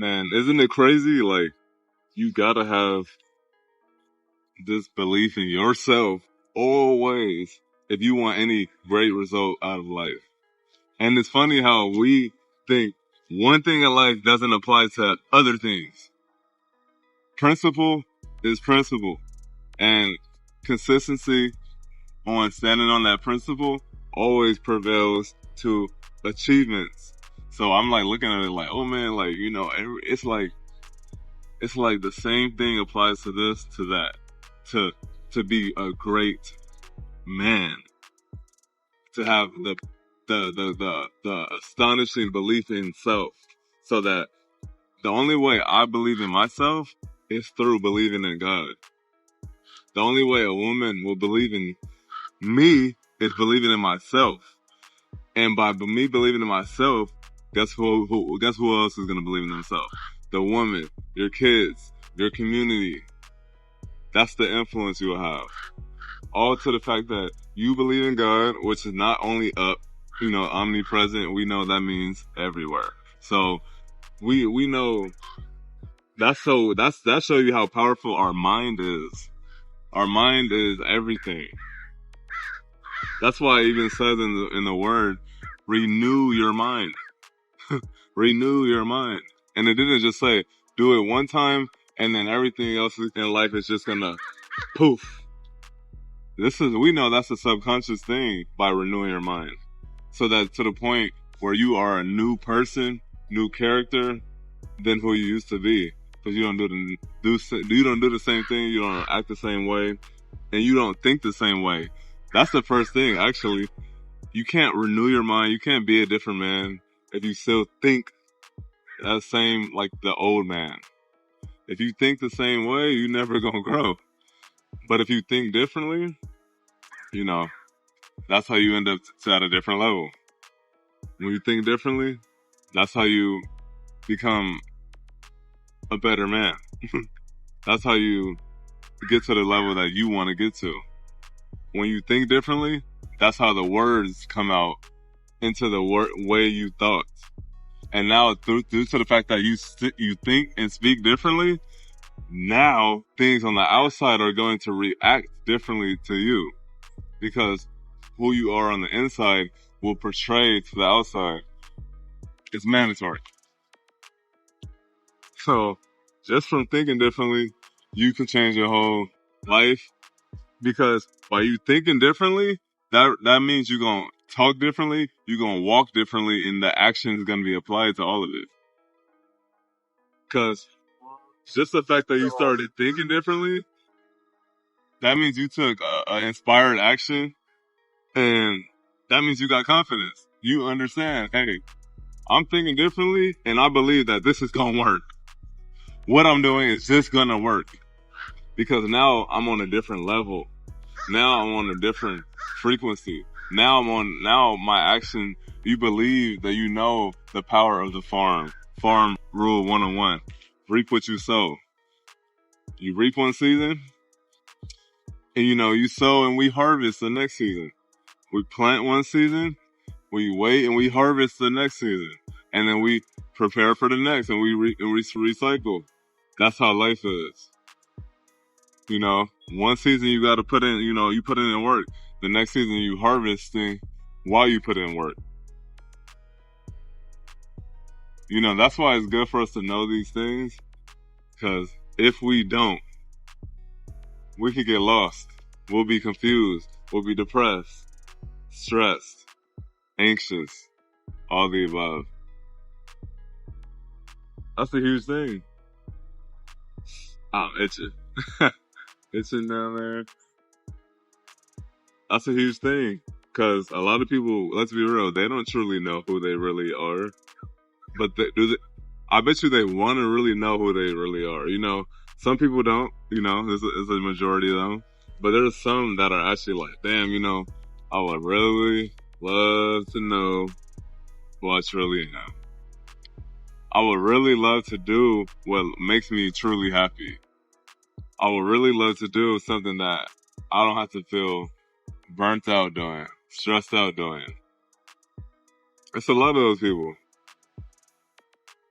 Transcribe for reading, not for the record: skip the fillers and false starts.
Man, isn't it crazy? Like, you gotta have this belief in yourself always if you want any great result out of life. And it's funny how we think one thing in life doesn't apply to other things. Principle is principle. And consistency on standing on that principle always prevails to achievements. So I'm like looking at it like, oh man, like, you know, it's like the same thing applies to this, to that, to be a great man, to have the astonishing belief in self, so that the only way I believe in myself is through believing in God. The only way a woman will believe in me is believing in myself. And by me believing in myself, guess who else is gonna believe in themselves? The woman, your kids, your community. That's the influence you will have. All to the fact that you believe in God, which is not only up, you know, omnipresent. We know that means everywhere. So we know that show you how powerful our mind is. Our mind is everything. That's why it even says in the word, renew your mind. Renew your mind. And it didn't just say, do it one time and then everything else in life is just gonna poof. We know that's a subconscious thing by renewing your mind. So that to the point where you are a new person, new character than who you used to be. Because you don't do the same thing, you don't act the same way, and you don't think the same way. That's the first thing, actually. You can't renew your mind, you can't be a different man if you still think the same like the old man. If you think the same way, you're never gonna grow. But if you think differently, you know, that's how you end up at a different level. When you think differently, that's how you become a better man. That's how you get to the level that you want to get to. When you think differently, that's how the words come out into the way you thought. And now, due to the fact that you think and speak differently, now things on the outside are going to react differently to you. Because who you are on the inside will portray to the outside. It's mandatory. So, just from thinking differently, you can change your whole life. Because by you thinking differently, that means you're going to talk differently, you're going to walk differently, and the action is going to be applied to all of it. Because just the fact that you started thinking differently, that means you took an inspired action, and that means you got confidence. You understand, hey, I'm thinking differently, and I believe that this is going to work. What I'm doing is just going to work. Because now I'm on a different level. Now I'm on a different frequency. Now my action, you believe that you know the power of the farm. Farm rule 101. Reap what you sow. You reap one season, and you sow and we harvest the next season. We plant one season, we wait and we harvest the next season. And then we prepare for the next and we recycle. That's how life is. One season you got to put in, you put in work. The next season you harvesting while you put in work. That's why it's good for us to know these things. Because if we don't, we could get lost. We'll be confused. We'll be depressed, stressed, anxious, all the above. That's a huge thing. I'm itching. Itching down there. That's a huge thing. Because a lot of people, let's be real, they don't truly know who they really are. But I bet you they want to really know who they really are. Some people don't, there's a majority of them. But there's some that are actually like, damn, I would really love to know who I truly am. I would really love to do what makes me truly happy. I would really love to do something that I don't have to feel burnt out doing, stressed out doing. It's a lot of those people.